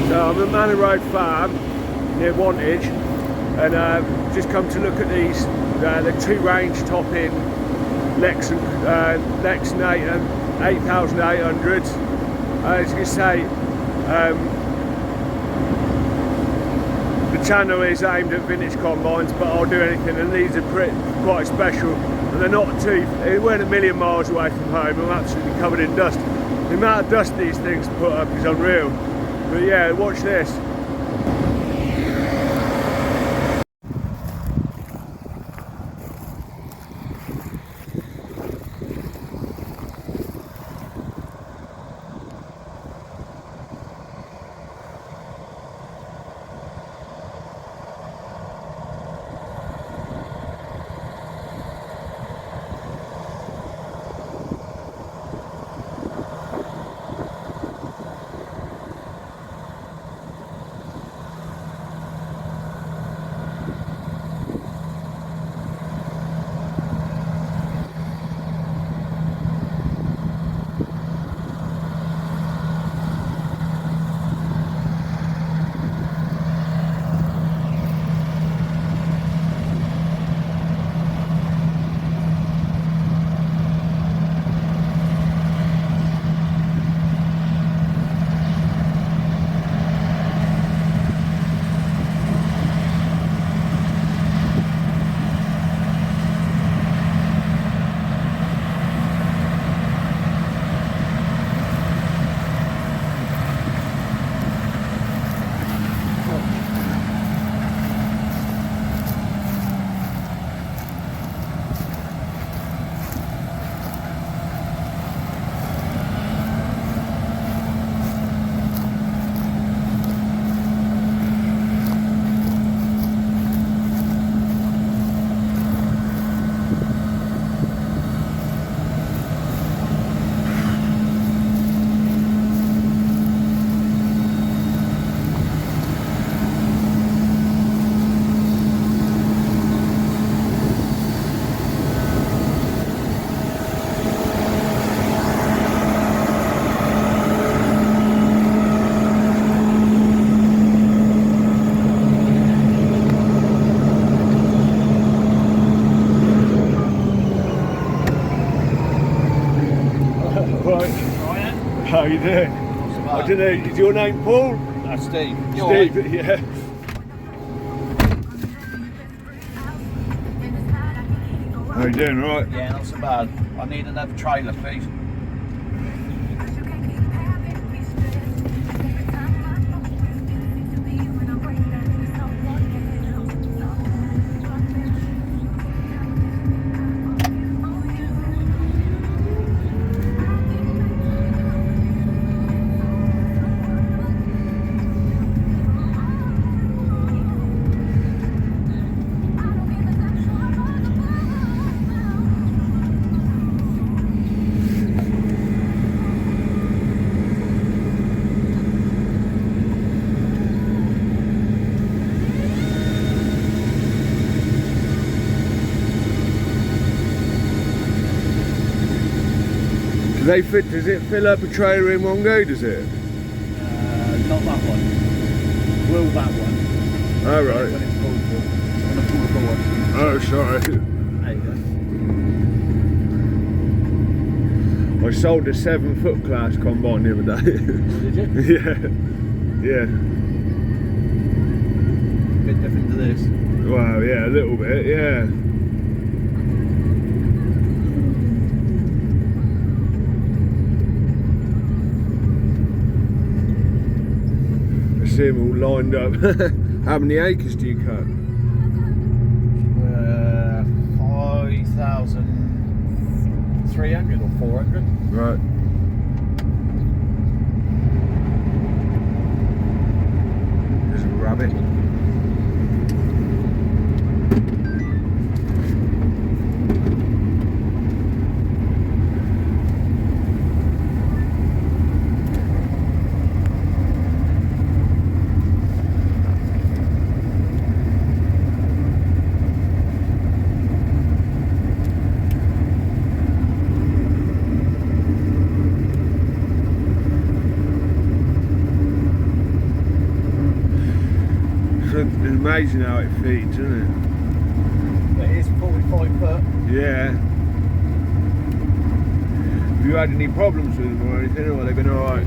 So I'm at Manor Road Farm near Wantage, and just come to look at these, the 2 range topping Lexion 8800. As you say, the channel is aimed at vintage combines, but I'll do anything, and these are quite special, and they're not too, they weren't a million miles away from home. I'm absolutely covered in dust. The amount of dust these things put up is unreal. But yeah, watch this. How you doing? I don't know, is your name Paul? Steve. Steve, right? Yeah. How you doing, all right? Yeah, not so bad. I need another trailer, please. Does it fill up a trailer in one go, does it? Not that one. Will that one. Oh right. When it's pulled for. On the pullable one. Oh sorry. There you go. I sold a 7-foot class combine the other day. Oh, did you? Yeah. Bit different to this. Wow, yeah, a little bit, yeah. See them all lined up. How many acres do you cut? 5,300 or 400. Right. There's a rabbit. amazing how it feeds, isn't It is 45 foot. it? Yeah. Have you had any problems with them or anything, or have they been alright?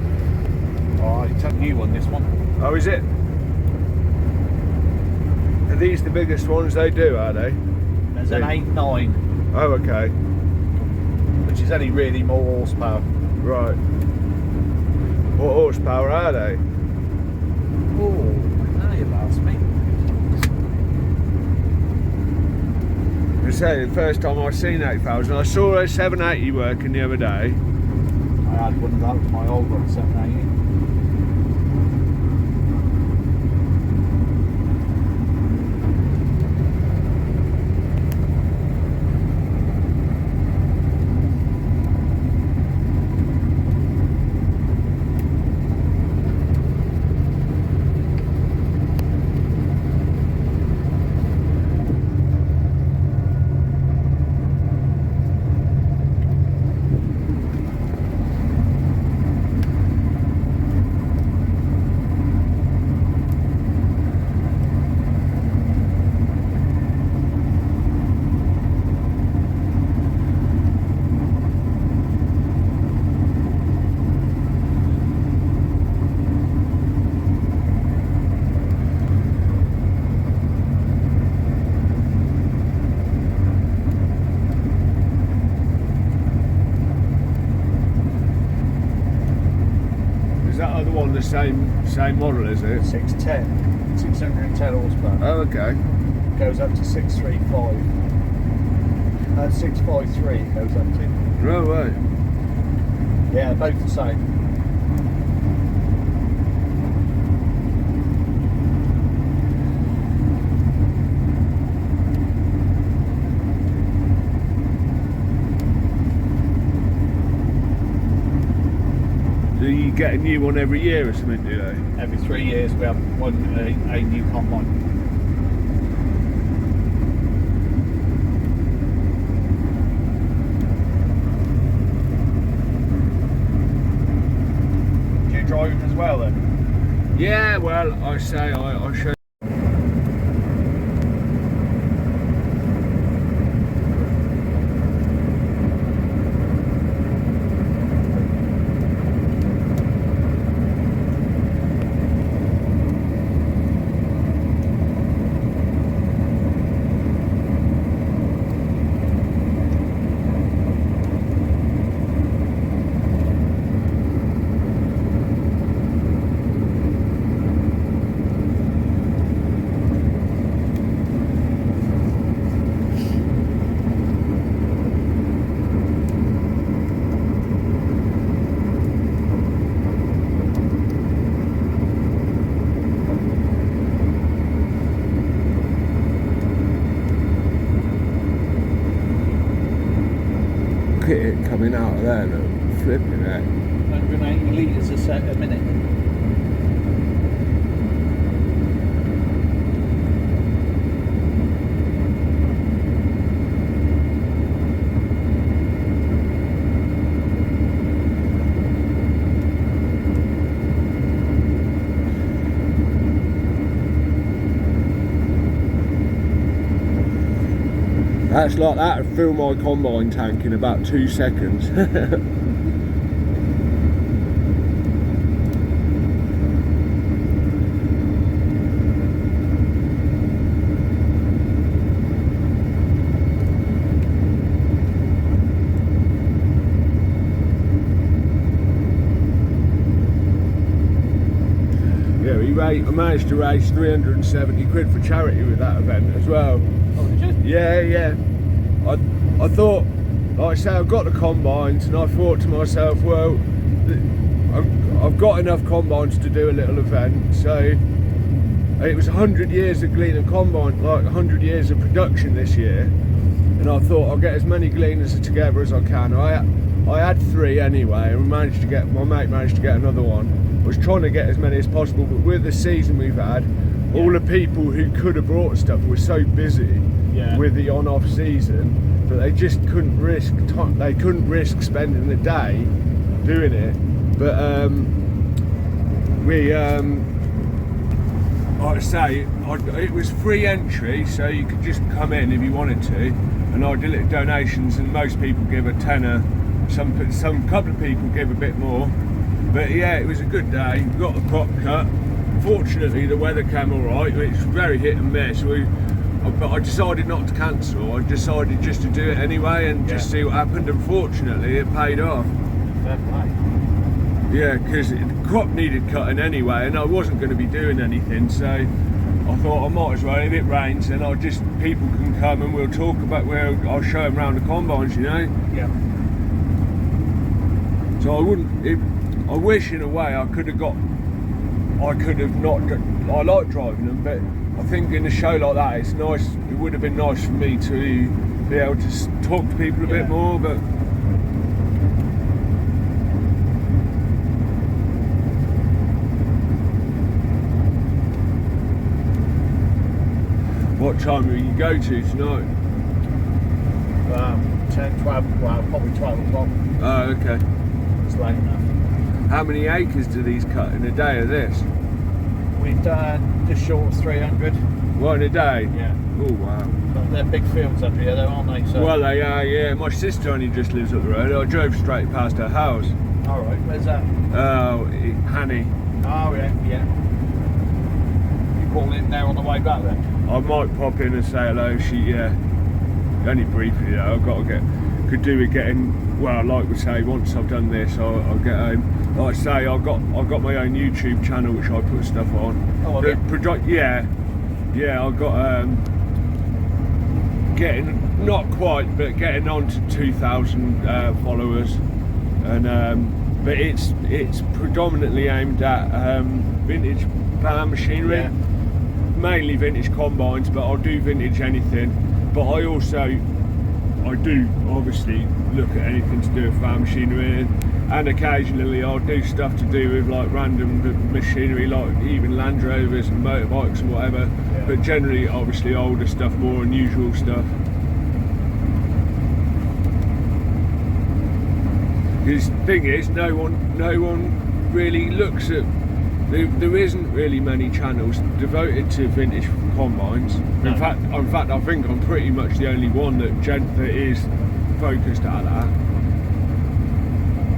Oh, it's a new one, this one. Oh, is it? Are these the biggest ones they do, are they? There's an 8.9, Oh, okay. which is only really more horsepower. Right. What horsepower are they? Oh, now you've asked me. I say, the first time I seen 8,000, I saw a 780 working the other day. I had one of those, my old one, 780. Is that other one the same model, is it? 610, 610 horsepower. Oh, okay. Goes up to 635. 653 it goes up to. No way. Yeah, both the same. Do you get a new one every year or something, do they? Every 3 years we have a new combine. Do you drive them as well then? Yeah, well, I say I show. Look at it coming out of there, look, flipping it. 180 litres a minute. That's like that would fill my combine tank in about 2 seconds. Yeah, I managed to raise 370 quid for charity with that event as well. Oh, did you? Yeah. I thought, like I say, I've got the combines, and I thought to myself, well, I've got enough combines to do a little event. So it was 100 years of gleaning combine, like 100 years of production this year, and I thought I'll get as many gleaners together as I can. I had 3 anyway, and my mate managed to get another one. I was trying to get as many as possible, but with the season we've had, all the people who could have brought stuff were so busy with the on-off season that they just couldn't risk spending the day doing it. But like I say, it was free entry, so you could just come in if you wanted to, and I did donations, and most people give a tenner, some couple of people give a bit more, but yeah, it was a good day. We got the crop cut. Fortunately, the weather came all right. It's very hit and miss. But I decided not to cancel. I decided just to do it anyway and just see what happened. And fortunately, it paid off. Fair play. Yeah, because the crop needed cutting anyway, and I wasn't going to be doing anything, so I thought I might as well. If it rains, then people can come and we'll talk about I'll show them around the combines, you know. Yeah. So I wish in a way I could have not. I like driving them, but I think in a show like that, it's nice. It would have been nice for me to be able to talk to people a bit more, but. What time will you go to tonight? 10, 12, well, probably 12 o'clock. Oh, okay. It's late enough. How many acres do these cut in a day of this? We've done just short of 300. What, in a day? Yeah. Oh, wow. But they're big fields up here though, aren't they? So. Well, they are, yeah. My sister only just lives up the road. I drove straight past her house. Alright, where's that? Oh, Hanny. Oh, yeah. You call in there on the way back then? I might pop in and say hello. Only briefly though. Could do with getting. Well, like we say, once I've done this, I'll get home. Like I say, I've got my own YouTube channel which I put stuff on. Oh, yeah. I've got getting not quite, but getting on to 2,000 followers, and but it's predominantly aimed at vintage farm machinery. Yeah. Mainly vintage combines, but I'll do vintage anything. But I do obviously look at anything to do with farm machinery, and occasionally I'll do stuff to do with like random machinery, like even Land Rovers and motorbikes and whatever. Yeah. But generally, obviously, older stuff, more unusual stuff. Because the thing is, no one really looks at. There isn't really many channels devoted to vintage combines. No. In fact, I think I'm pretty much the only one that is focused at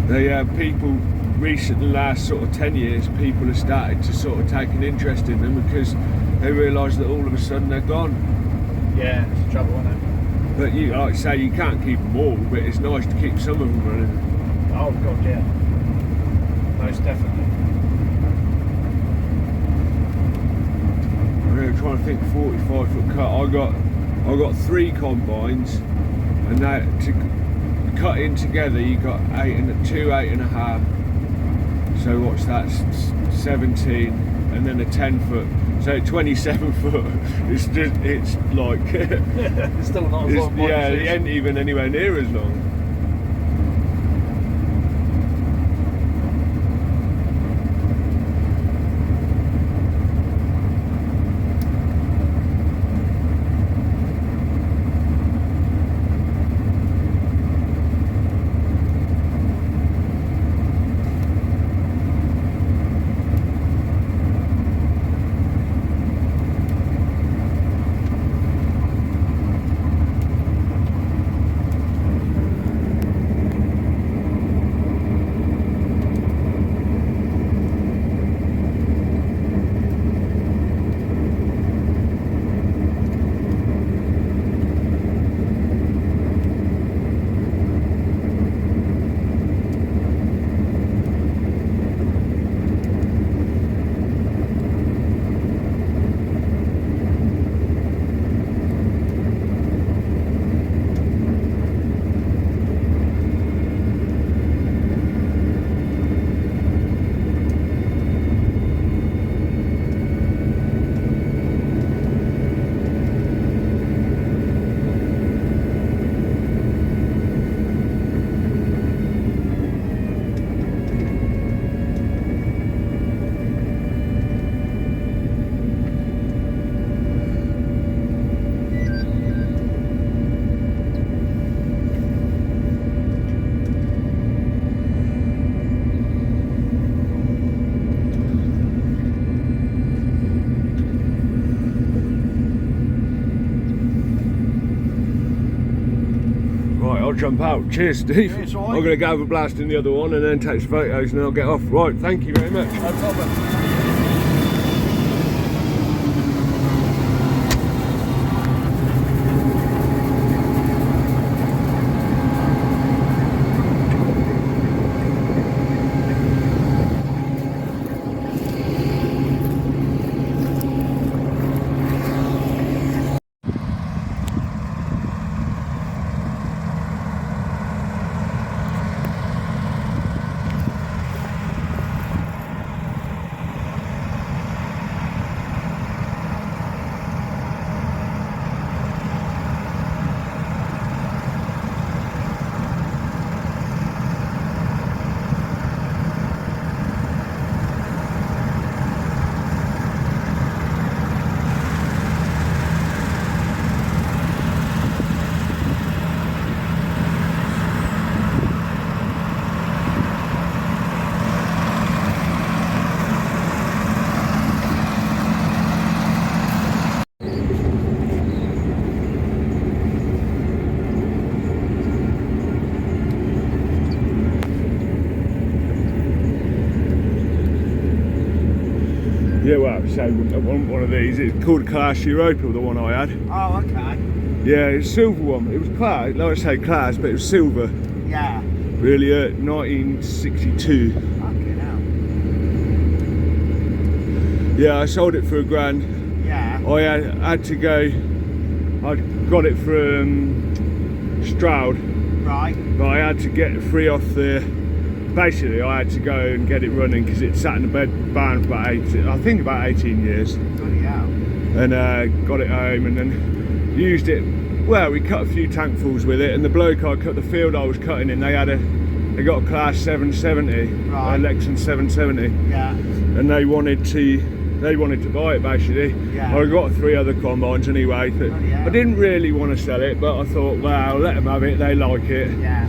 that. People recently, the last sort of 10 years, people have started to sort of take an interest in them because they realise that all of a sudden they're gone. Yeah, it's trouble, isn't it? But like I say, you can't keep them all, but it's nice to keep some of them running. Oh God, yeah. Most definitely. I'm trying to think. 45-foot cut. I got 3 combines, and that to cut in together you got 8.5. So what's that? 17, and then a 10-foot. So 27 foot. It's like It's still not as long. yeah, it ain't even anywhere near as long. I'll jump out. Cheers, Steve. Yeah, it's all right. I'm going to go have a blast in the other one and then take some photos and then I'll get off. Right, thank you very much. No problem. Yeah, well, so one of these. It's called a Class Europa, the one I had. Oh, okay. Yeah, it's a silver one. It was class, like I say class, but it was silver. Yeah. Really, 1962. Fucking hell. Yeah, I sold it for £1,000. Yeah. I had to go. I got it from Stroud, Right. but I had to get free off the. Basically, I had to go and get it running because it sat in the barn for about 18 years. Bloody hell. And got it home and then used it. Well, we cut a few tankfuls with it, and the bloke I cut the field I was cutting in, they got a Class 770, Right. a Lexion 770, Yeah. and they wanted to buy it basically. Yeah. I got 3 other combines anyway. But yeah. I didn't really want to sell it, but I thought, well, let them have it. They like it. Yeah.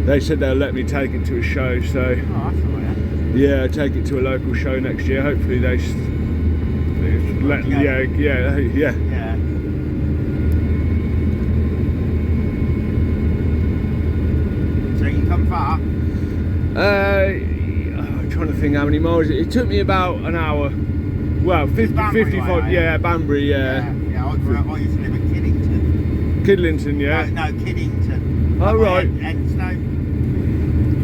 They said they'll let me take it to a show, so Oh, that's all right. yeah, take it to a local show next year. Hopefully they let Yeah. yeah. Yeah. So you come far? I'm trying to think how many miles it took me about an hour. Well, 55, way, yeah, Banbury, Yeah. I used to live at Kiddington. Kidlington, yeah. No, Kiddington. Oh, right. Enstone.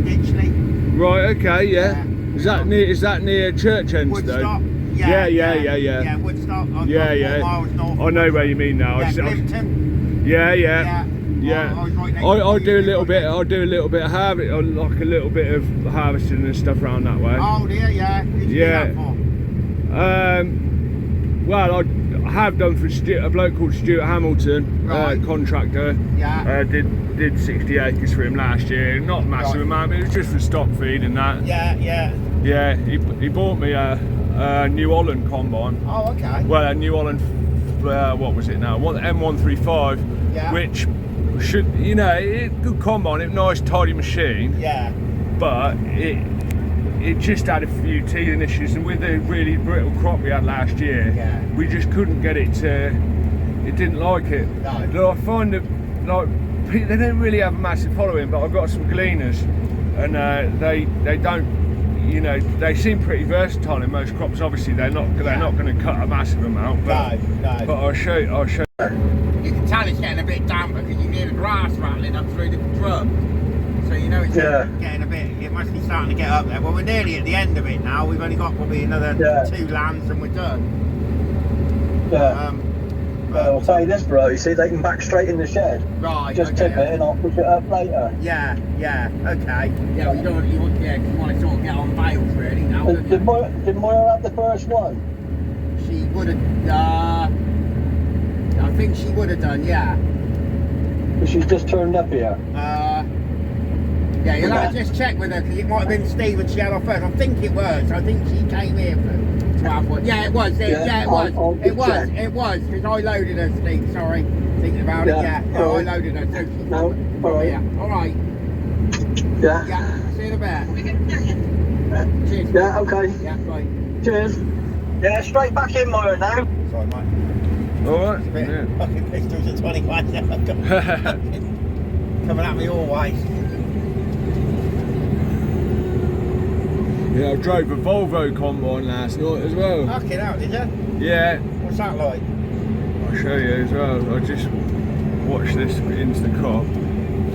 Ditchley. Right, okay, yeah. Yeah. Is that near Church End? Woodstock. Yeah. Yeah, Woodstock. Yeah. 4 miles north. I know where you mean now. Yeah, Clifton. Yeah. I was right next I to do a you. little bit. I do a little bit of like a little bit of harvesting and stuff around that way. Oh dear, yeah. Who'd you do Yeah. that for? Well, I have done for a bloke called Stuart Hamilton, Right. contractor. Yeah. Did 60 acres for him last year. Not a massive Right. amount, but it was just for stock feed and that. Yeah. Yeah, he bought me a New Holland combine. Oh, okay. Well, a New Holland, what was it now? M135, Yeah. which should, good combine, it's a nice tidy machine, Yeah. but it just had a few teething issues, and with the really brittle crop we had last year, Yeah. we just couldn't get it to. It didn't like it. No. Though I find that they don't really have a massive following, but I've got some gleaners, and they don't. They seem pretty versatile in most crops. Obviously, they're not going to cut a massive amount. But, No. But I'll show you. You can tell it's getting a bit damper because you hear the grass rattling up through the drum. So you know it's getting a bit, it must be starting to get up there. Well, we're nearly at the end of it now. We've only got probably another 2 lands and we're done. Yeah. I'll tell you this, bro. You see, they can back straight in the shed. Right. Just tip it and I'll push it up later. Yeah. Okay. Yeah. Well, you want to sort of get on bales really now. Did Moira have the first one? She would have. I think she would have done. Yeah. But she's just turned up here. Yeah, you'll have to just check with her because it might have been Steve and she had off first. I think it was. I think she came here to have one. Yeah, it was. It was because I loaded her, Steve. Sorry, thinking about it. Yeah, I loaded her. So she's alright. All right. Yeah. Yeah. See you in a bit. Cheers. Yeah. Okay. Yeah. Bye. Cheers. Yeah. Straight back in, Moira now. Sorry, mate. All right. Fucking pistols at 21. Coming at me always. Yeah, I drove a Volvo combine last night as well. Fucking hell, did you? Yeah. What's that like? I'll show you as well. I just watched this into the crop.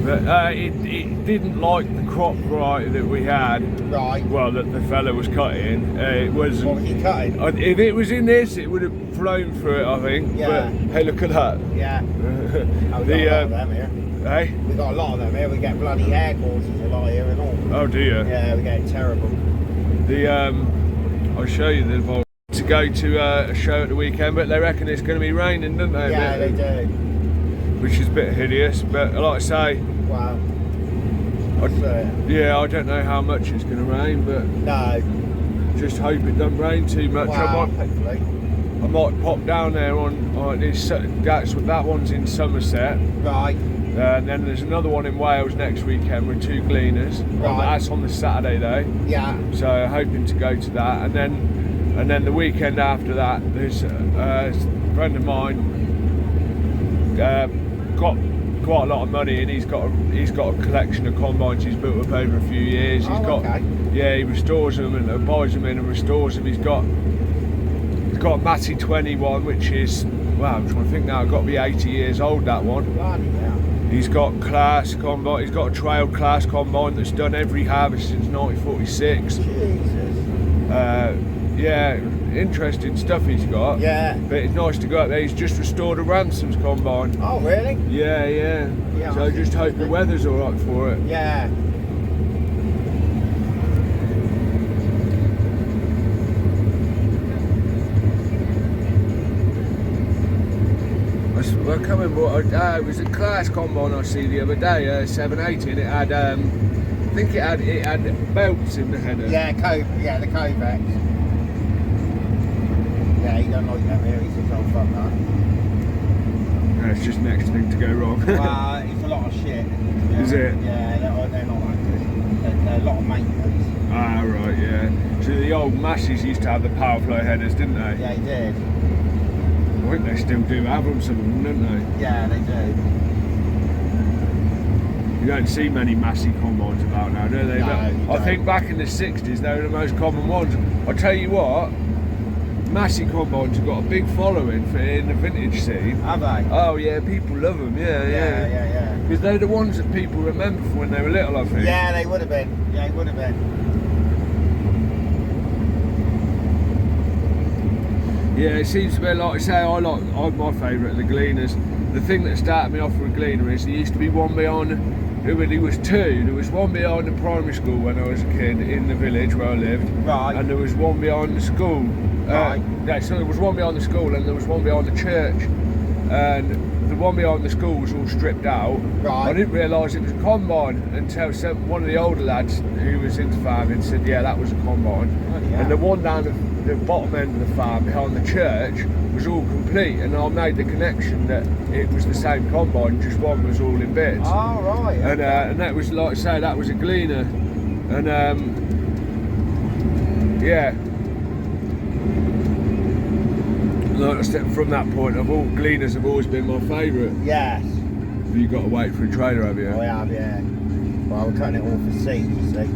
But it didn't like the crop variety that we had. Right. Well, that the fella was cutting. It was. What was he cutting? If it was in this, it would have flown through it, I think. Yeah. But hey, look at that. Yeah. Oh, we got a lot of them here. Hey? We got a lot of them here. We get bloody hair courses a lot here and all. Oh, do you? Yeah, we get terrible. I'll show you the Volvo. To go to a show at the weekend, but they reckon it's going to be raining, don't they? Yeah, they do. Which is a bit hideous, but like I say, Wow. yeah, I don't know how much it's going to rain, but no. just hope it doesn't rain too much. Wow, hopefully. I might pop down there on this. That one's in Somerset. Right. And then there's another one in Wales next weekend with 2 gleaners. Right. That's on the Saturday though. Yeah. So hoping to go to that, and then the weekend after that, there's a friend of mine got quite a lot of money, and he's got a collection of combines he's built up over a few years. He restores them and buys them in and restores them. He's got a Matty 21, which is, well, I'm trying to think now, it's got to be 80 years old, that one. Bloody hell. He's got class combine. He's got a trail class combine that's done every harvest since 1946. Jesus. Yeah, interesting stuff he's got. Yeah. But it's nice to go up there. He's just restored a Ransoms combine. Oh, really? Yeah. So I just hope the weather's alright for it. Yeah. I can't remember it was a class combine I see the other day, 780, and it had, I think it had belts in the header. Yeah, the Kovacs. Yeah, he don't like them here. He says, oh, fuck that. It's just next thing to go wrong. Well, it's a lot of shit. Is it? Yeah, they're not that good. They're a lot of maintenance. Ah, right, yeah. So the old Masseys used to have the power flow headers, didn't they? Yeah, he did. I think they still do have them, some of them, don't they? Yeah, they do. You don't see many Massey combines about now, do they? No, I think back in the 60s they were the most common ones. I'll tell you what, Massey combines have got a big following in the vintage scene. Have they? Oh yeah, people love them, yeah. Because they're the ones that people remember from when they were little, I think. Yeah, they would have been. Yeah, they would have been. Yeah, it seems to be, like I say, I'm my favourite, the Gleaners. The thing that started me off with a Gleaner is there used to be one behind, there was two. There was one behind the primary school when I was a kid in the village where I lived. Right. And there was one behind the school. Right. So there was one behind the school and there was one behind the church. And the one behind the school was all stripped out. Right. I didn't realise it was a combine until one of the older lads who was into farming said, yeah, that was a combine. Oh, yeah. And the one down the bottom end of the farm behind the church was all complete, and I made the connection that it was the same combine, just one was all in bits. Oh, right. And that was, like I say, that was a Gleaner. And yeah. Like I said, from that point, Gleaners have always been my favourite. Yes. You've got to wait for a trailer, have you? I have, yeah. Well, we're cutting it all for seed, you see.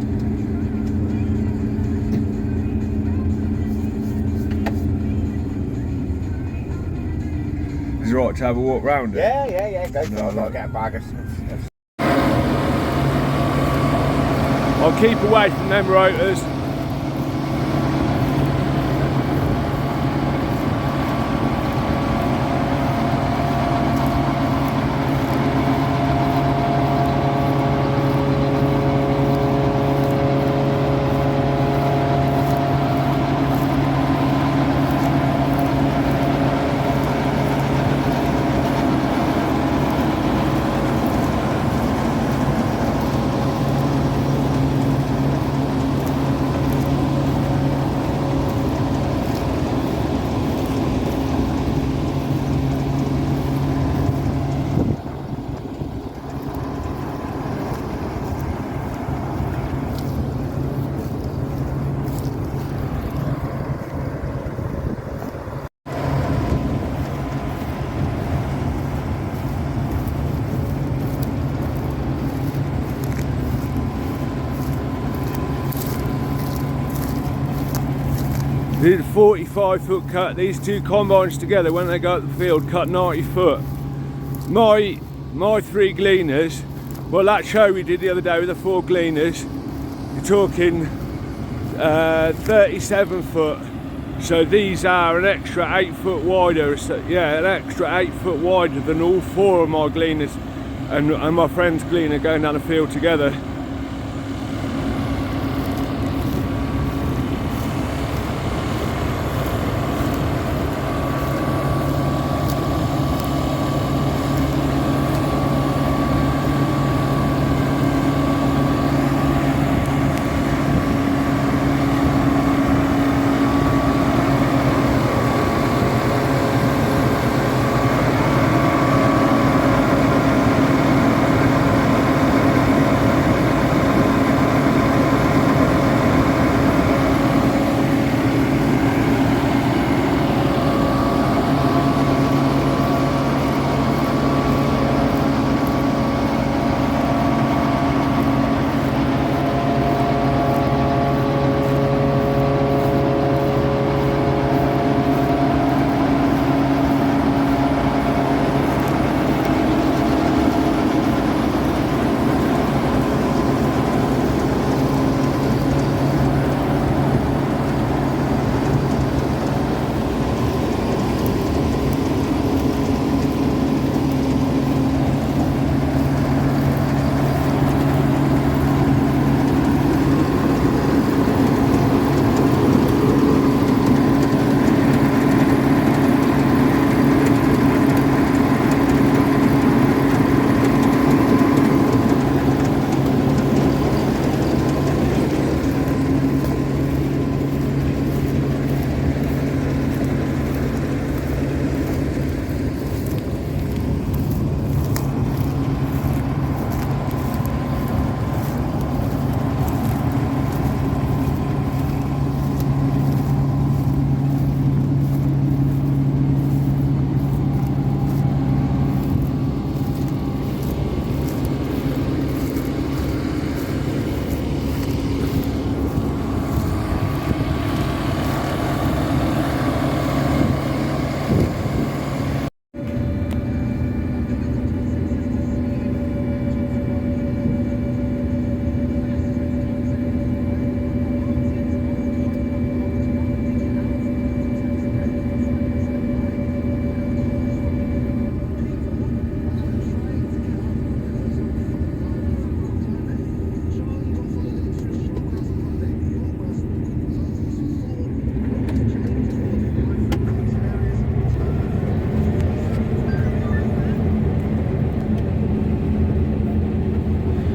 Is it right to have a walk round it? Yeah, go for it. I've got to get a bag of stuff. I'll keep away from them rotors. Did a 45-foot cut. These two combines together, when they go up the field, cut 90 foot. My 3 gleaners, well, that show we did the other day with the 4 gleaners, you're talking 37 foot. So these are an extra 8 foot wider. So, yeah, an extra 8 foot wider than all 4 of my gleaners and my friend's gleaner going down the field together.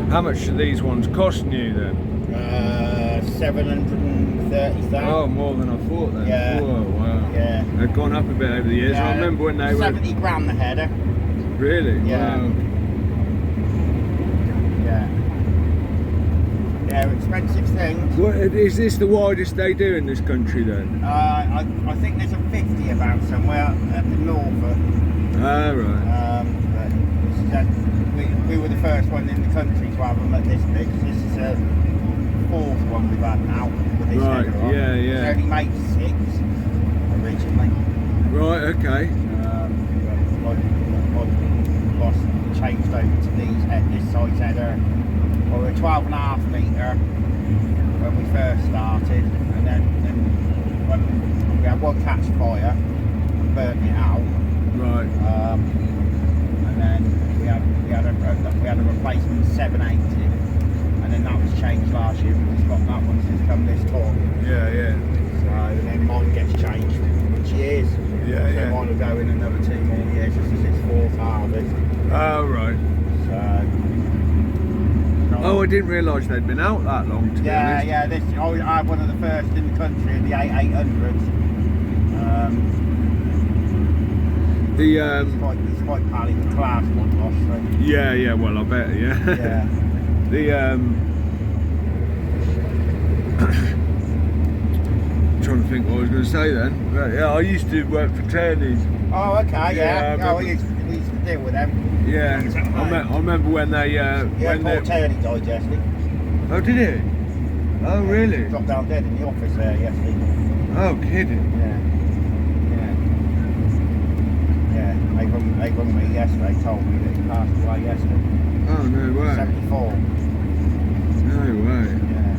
How much do these ones costing you then? 730,000. Oh, more than I thought then. Yeah. Whoa, wow. Yeah. They've gone up a bit over the years. Yeah. I remember when they 70 grand the header. were... Really? Yeah. Wow. Yeah. Yeah, expensive things. What, is this the widest they do in this country then? I think there's a 50 about somewhere at the Norfolk. Ah, right. We were the first one in the country to have them at this big. This is a 4th one we've had now with this Right, header on. yeah, yeah. It's only made 6 originally. Right, okay. Boss changed over to this size header. Well, we're 12.5 metre when we first started, and then when we had one catch fire and burnt it out. Right. And then we had a replacement 780, and then that was changed last year. We've got that one since come this fall. Yeah, yeah. So then mine gets changed each years. Yeah, so yeah. mine will go in another 2 more years. This is its 4th harvest. Oh, right. Oh, I didn't realise they'd been out that long, to be honest. Yeah. I had one of the first in the country in the 800s. It's quite pally the class one lost. So. Yeah, well, I bet, yeah. Yeah. Trying to think what I was going to say then. But, yeah, I used to work for Turney's. Oh, okay, yeah. Yeah, we used to deal with them. Yeah, I remember when they... when poor Turney died yesterday. Oh, did it? Oh, really? Dropped down dead in the office there yesterday. Oh, kidding. Yeah. They rung me yesterday, told me that he passed away yesterday. Oh, no way. 74. No way. Yeah.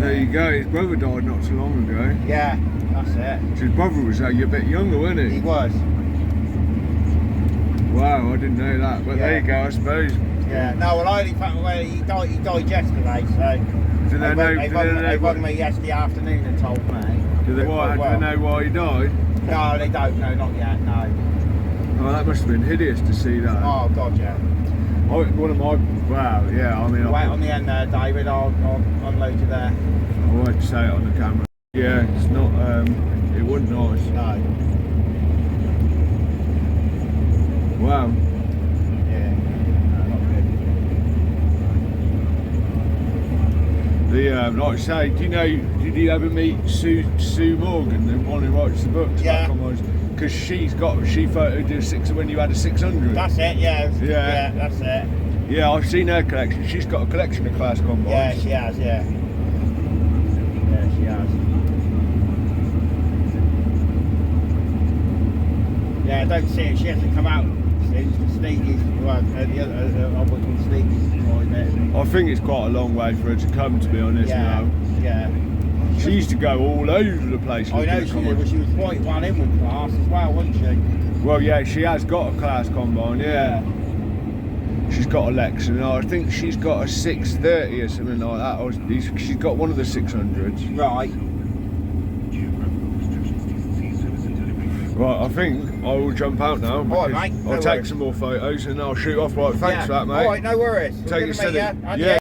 There you go. His brother died not so long ago. Yeah, that's it. So his brother was a bit younger, wasn't he? He was. Wow, I didn't know that. But there you go, I suppose. Yeah. No, well, I only found he died yesterday, so. Do they know? They rung me yesterday afternoon and told me. Do they know why he died? No, they don't. No, not yet. No. Oh, that must have been hideous to see that. Oh God, yeah. One of my, wow, yeah, I mean, Wait on the end there, David. I'll unload you there. I won't say it on the camera. Yeah, it's not. It wasn't nice. No. Wow. Yeah. No, not good. The like I say, do you know? Did you ever meet Sue Morgan, the one who writes the books? Yeah. Because she photoed the when you had a 600. That's it. Yeah. Yeah. Yeah. That's it. Yeah, I've seen her collection. She's got a collection of class combines. Yeah, she has. Yeah. Yeah, she has. Yeah, I don't see it. She hasn't come out since Steve is the other Steve is right there. I think it's quite a long way for her to come, to be honest. Yeah. Now. Yeah. She used to go all over the place. I know she did, but she was quite well in with class as well, wasn't she? Well, yeah, she has got a class combine, yeah. She's got a Lexion. I think she's got a 630 or something like that. She's got one of the 600s. Right. Right, I think I will jump out now. All right, mate. I'll take some more photos and I'll shoot off. Right, thanks for that, mate. All right, no worries. Take it steady. Yeah.